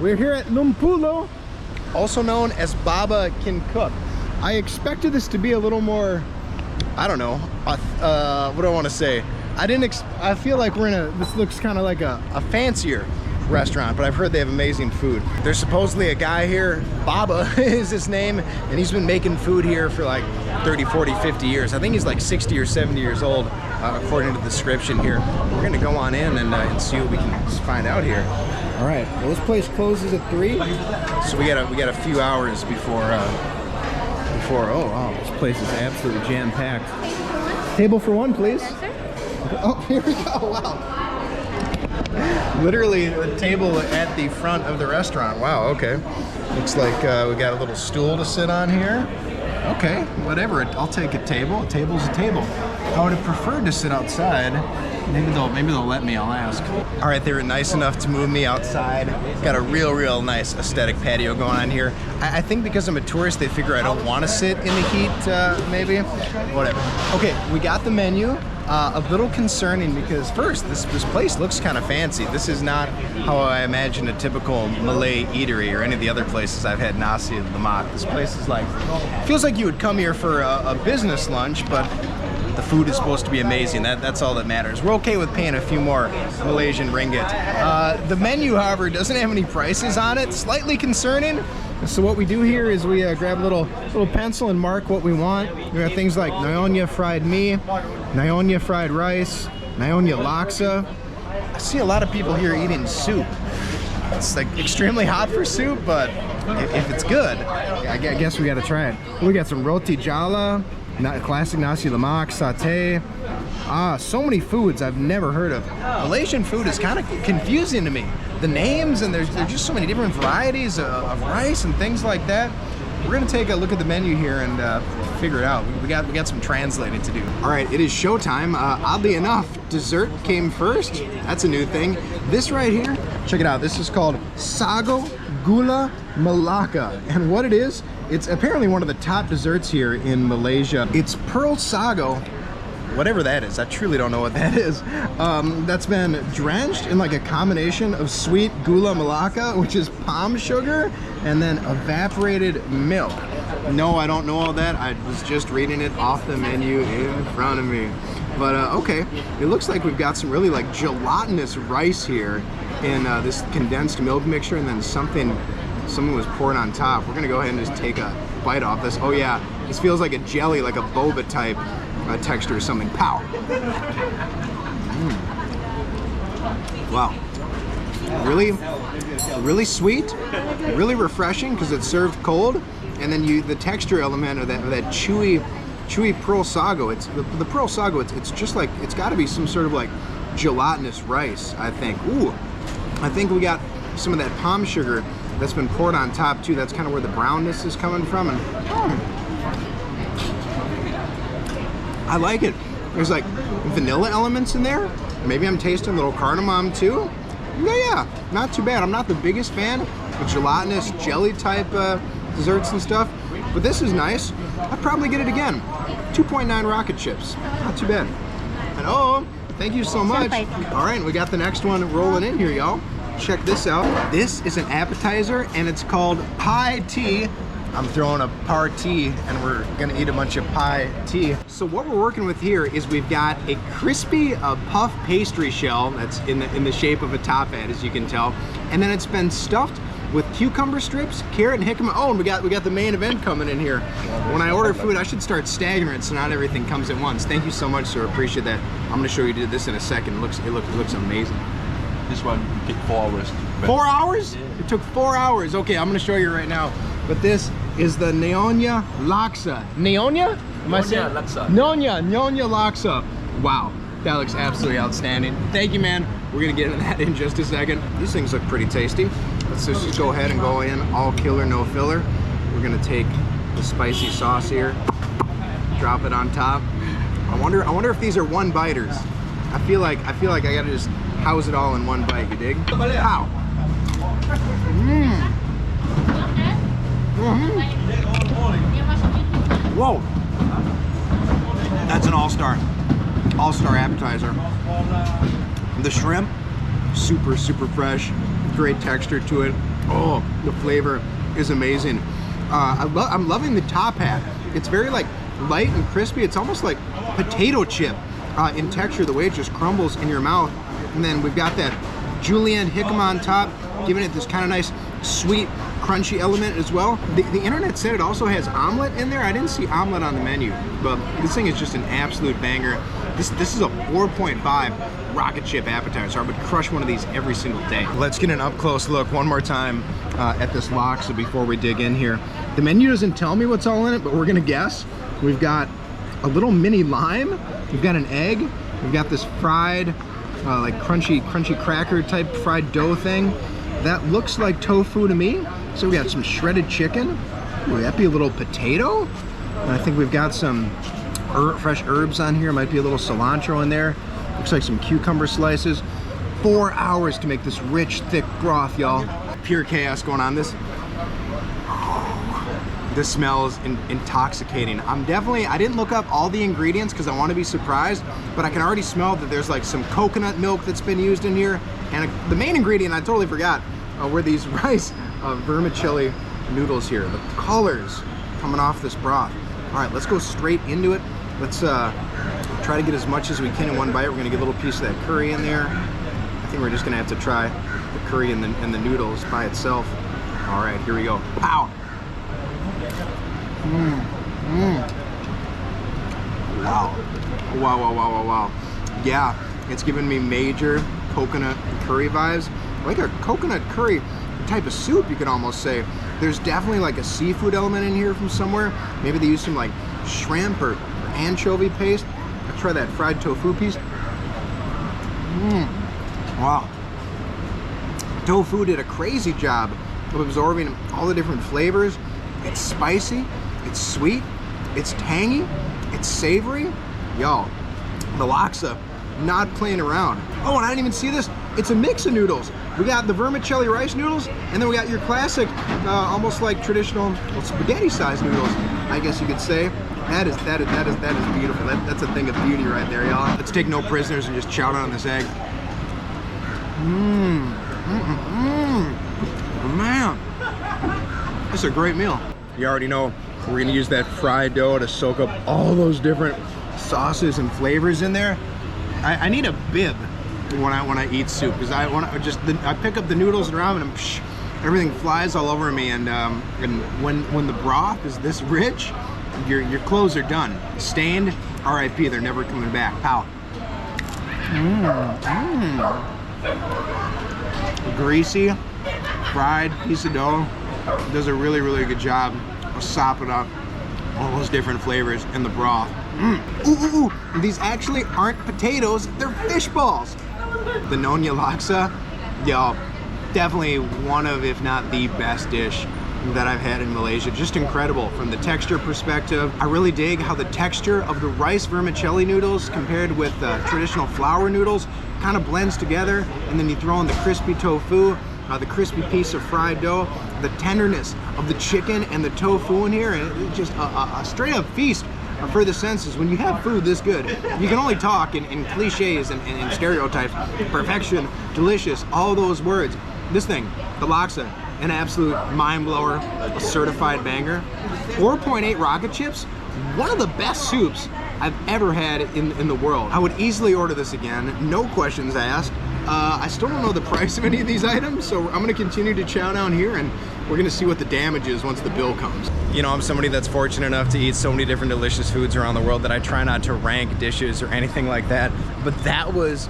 We're here at Limapulo, also known as Baba Can Cook. I expected this to be a little more, I don't know, what do I want to say? I feel like we're in this looks kind of like a fancier restaurant, but I've heard they have amazing food. There's supposedly a guy here, Baba is his name, and he's been making food here for like 30, 40, 50 years. I think he's like 60 or 70 years old, according to the description here. We're gonna go on in and see what we can find out here. All right, well, this place closes at 3, so we got a few hours before, oh wow, this place is absolutely jam-packed. Table for 1, please. Oh, here we go, wow. Literally a table at the front of the restaurant. Wow, okay. Looks like we got a little stool to sit on here. Okay, whatever, I'll take a table. A table's a table. I would have preferred to sit outside. Maybe they'll let me, I'll ask. All right, they were nice enough to move me outside. Got a real nice aesthetic patio going on here. I think because I'm a tourist, they figure I don't want to sit in the heat, maybe. Whatever. Okay, we got the menu. A little concerning because first, this place looks kind of fancy. This is not how I imagine a typical Malay eatery or any of the other places I've had nasi lemak. This place is like, feels like you would come here for a business lunch, but the food is supposed to be amazing. That's all that matters. We're okay with paying a few more Malaysian ringgit. The menu, however, doesn't have any prices on it. Slightly concerning. So what we do here is we grab a little pencil and mark what we want. We have things like Nyonya fried mee, Nyonya fried rice, Nyonya laksa. I see a lot of people here eating soup. It's like extremely hot for soup, but if it's good, I guess we gotta try it. We got some roti jala, classic nasi lemak, satay. So many foods I've never heard of. Malaysian food is kind of confusing to me. The names, and there's just so many different varieties of rice and things like that. We're gonna take a look at the menu here and figure it out. We got some translating to do. All right, it is showtime. Oddly enough, dessert came first. That's a new thing. This right here, check it out. This is called Sago Gula Melaka, and what it is, it's apparently one of the top desserts here in Malaysia. It's pearl sago, whatever that is. I truly don't know what that is. That's been drenched in like a combination of sweet gula melaka, which is palm sugar, and then evaporated milk. No, I don't know all that. I was just reading it off the menu in front of me. But okay, it looks like we've got some really like gelatinous rice here in this condensed milk mixture, and then someone was poured on top. We're gonna go ahead and just take a bite off this. Oh yeah, this feels like a jelly, like a boba type texture or something. Pow. Wow. Really sweet, really refreshing because it's served cold, and then the texture element of that chewy pearl sago. It's the pearl sago. It's just like, it's got to be some sort of like gelatinous rice, I think. Ooh, I think we got some of that palm sugar that's been poured on top too. That's kind of where the brownness is coming from, and I like it. There's like vanilla elements in there. Maybe I'm tasting a little cardamom too. Yeah, not too bad. I'm not the biggest fan of gelatinous jelly type desserts and stuff, but this is nice. I'd probably get it again. 2.9 rocket chips, not too bad. And oh, thank you so much. All right, we got the next one rolling in here, y'all. Check this out. This is an appetizer, and it's called Pai Tee. I'm throwing a party, and we're gonna eat a bunch of Pai Tee. So what we're working with here is we've got a crispy puff pastry shell that's in the shape of a top hat, as you can tell, and then it's been stuffed with cucumber strips, carrot, and jicama. Oh, and we got the main event coming in here. When I order food, I should start staggering it so not everything comes at once. Thank you so much, sir. Appreciate that. I'm gonna show you this in a second. It looks amazing. This one took 4 hours. 4 hours? Yeah. It took 4 hours. Okay, I'm gonna show you right now. But this is the Nyonya Laksa. Nyonya? Am I saying? Laksa. Nyonya Laksa. Wow, that looks absolutely outstanding. Thank you, man. We're gonna get into that in just a second. These things look pretty tasty. Let's just go ahead and go in all killer, no filler. We're gonna take the spicy sauce here, drop it on top. I wonder if these are one biters. I feel like I gotta just house it all in one bite. You dig? Wow. Whoa, that's an all-star appetizer. The shrimp, super fresh, great texture to it. Oh, the flavor is amazing. I'm loving the top hat. It's very like light and crispy. It's almost like potato chip in texture, the way it just crumbles in your mouth. And then we've got that julienne jicama on top, giving it this kind of nice, sweet, crunchy element as well. The internet said it also has omelet in there. I didn't see omelet on the menu, but this thing is just an absolute banger. This is a 4.5 rocket ship appetizer. I would crush one of these every single day. Let's get an up close look one more time at this laksa before we dig in here. The menu doesn't tell me what's all in it, but we're gonna guess. We've got a little mini lime. We've got an egg. We've got this fried, like crunchy cracker type fried dough thing. That looks like tofu to me. So we got some shredded chicken. Ooh, that'd be a little potato. And I think we've got some fresh herbs on here. Might be a little cilantro in there. Looks like some cucumber slices. 4 hours to make this rich, thick broth, y'all. Pure chaos going on. This smell is intoxicating. I didn't look up all the ingredients because I want to be surprised, but I can already smell that there's like some coconut milk that's been used in here. And the main ingredient, I totally forgot, were these rice vermicelli noodles here. The colors coming off this broth. All right, let's go straight into it. Let's try to get as much as we can in one bite. We're gonna get a little piece of that curry in there. I think we're just gonna have to try the curry and the noodles by itself. All right, here we go. Pow! Wow. Wow. Yeah, it's giving me major coconut curry vibes. Like a coconut curry type of soup, you could almost say. There's definitely like a seafood element in here from somewhere. Maybe they use some like shrimp or anchovy paste. Let's try that fried tofu piece. Wow. Tofu did a crazy job of absorbing all the different flavors. It's spicy, it's sweet, it's tangy, it's savory. Yo, the laksa, not playing around. Oh, and I didn't even see this. It's a mix of noodles. We got the vermicelli rice noodles, and then we got your classic, almost like traditional spaghetti-sized noodles, I guess you could say. That is beautiful. That's a thing of beauty right there, y'all. Let's take no prisoners and just chow down on this egg. Man, this is a great meal. You already know we're gonna use that fried dough to soak up all those different sauces and flavors in there. I need a bib when I eat soup, because I pick up the noodles and ramen and psh, everything flies all over me. And when the broth is this rich, your clothes are done. Stained, R.I.P. They're never coming back. Pow. Greasy, fried piece of dough. Does a really good job of sopping up all those different flavors in the broth. Ooh. These actually aren't potatoes, they're fish balls. The Nyonya laksa, yo, definitely one of, if not the best dish that I've had in Malaysia. Just incredible from the texture perspective. I really dig how the texture of the rice vermicelli noodles compared with traditional flour noodles kind of blends together, and then you throw in the crispy tofu, the crispy piece of fried dough, the tenderness of the chicken and the tofu in here, and it's just a straight up feast for the senses. When you have food this good, you can only talk in cliches and stereotypes. Perfection, delicious, all those words. This thing, the laksa, an absolute mind blower, a certified banger. 4.8 rocket chips, one of the best soups I've ever had in the world. I would easily order this again, no questions asked. I still don't know the price of any of these items, so I'm gonna continue to chow down here, and we're gonna see what the damage is once the bill comes. You know, I'm somebody that's fortunate enough to eat so many different delicious foods around the world that I try not to rank dishes or anything like that, but that was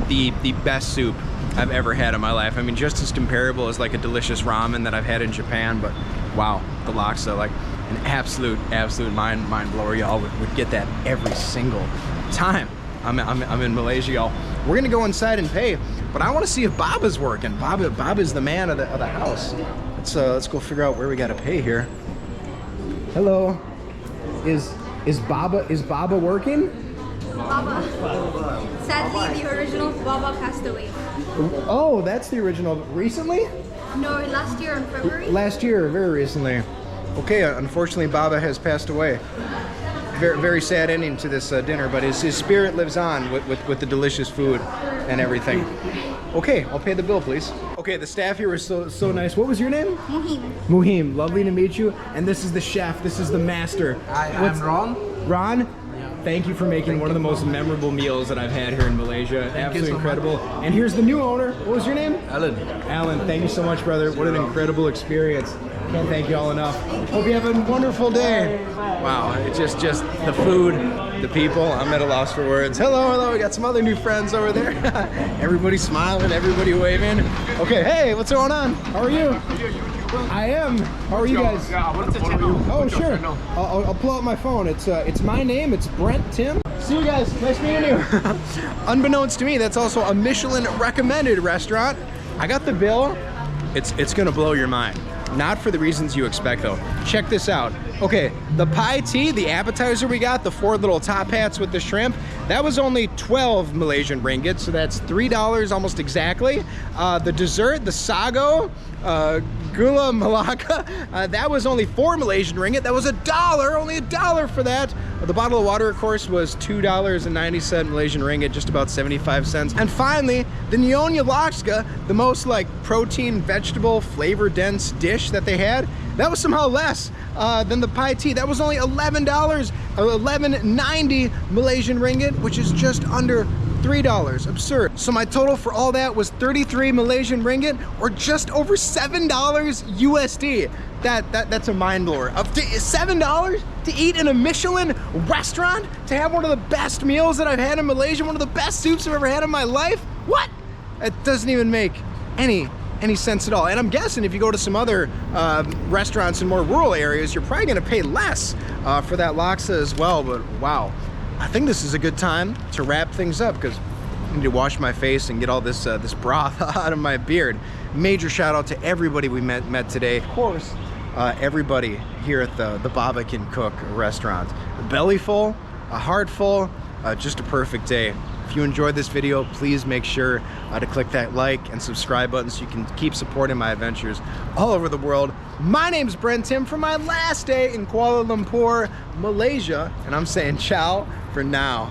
the best soup I've ever had in my life. I mean, just as comparable as like a delicious ramen that I've had in Japan, but wow, the laksa, like an absolute mind blower. Y'all would get that every single time I'm in Malaysia, y'all. We're gonna go inside and pay, but I want to see if Baba's working. Baba's the man of the house. Let's go figure out where we gotta pay here. Hello, is Baba working? Baba. Sadly, the original Baba passed away. Oh, that's the original. Recently? No, last year in February. Last year, very recently. Okay, unfortunately, Baba has passed away. Very sad ending to this dinner, but his spirit lives on with the delicious food and everything. Okay, I'll pay the bill, please. Okay, the staff here was so nice. What was your name? Muhim. Muhim, lovely to meet you. And this is the chef, this is the master. I'm Ron. Ron, thank you for making one of the most memorable meals that I've had here in Malaysia. Absolutely incredible. And here's the new owner. What was your name? Alan. Alan, thank you so much, brother. What an incredible experience. Can't thank you all enough. Hope you have a wonderful day. Wow, it's just the food, the people. I'm at a loss for words. Hello, we got some other new friends over there. Everybody smiling, everybody waving. Okay, hey, what's going on? How are you? I am. How are you guys? Yeah, I want to follow you. Oh, sure. I'll pull out my phone. It's my name. It's Brent Tim. See you guys. Nice meeting you. Unbeknownst to me, that's also a Michelin recommended restaurant. I got the bill. It's gonna blow your mind. Not for the reasons you expect though. Check this out. Okay, the Pai Tee, the appetizer we got, the 4 little top hats with the shrimp, that was only 12 Malaysian ringgit, so that's $3 almost exactly. The dessert, the Sago Gula Melaka, that was only 4 Malaysian ringgit. That was $1, only $1 for that. The bottle of water, of course, was $2.90 Malaysian ringgit, just about 75 cents. And finally, the Nyonya Laksa, the most like protein, vegetable, flavor dense dish that they had, that was somehow less than the Pai Tee. That was only $11, $11.90 Malaysian ringgit, which is just under $3. Absurd. So my total for all that was 33 Malaysian ringgit, or just over $7 USD. That's a mind blower. Up to $7 to eat in a Michelin restaurant, to have one of the best meals that I've had in Malaysia, one of the best soups I've ever had in my life. What? It doesn't even make any sense at all. And I'm guessing if you go to some other restaurants in more rural areas, you're probably gonna pay less for that laksa as well. But wow, I think this is a good time to wrap things up, because I need to wash my face and get all this this broth out of my beard. Major shout out to everybody we met today. Of course, everybody here at the Baba Can Cook restaurant. A belly full, a heart full, just a perfect day. If you enjoyed this video, please make sure to click that like and subscribe button so you can keep supporting my adventures all over the world. My name's Brent Tim from my last day in Kuala Lumpur, Malaysia, and I'm saying ciao for now.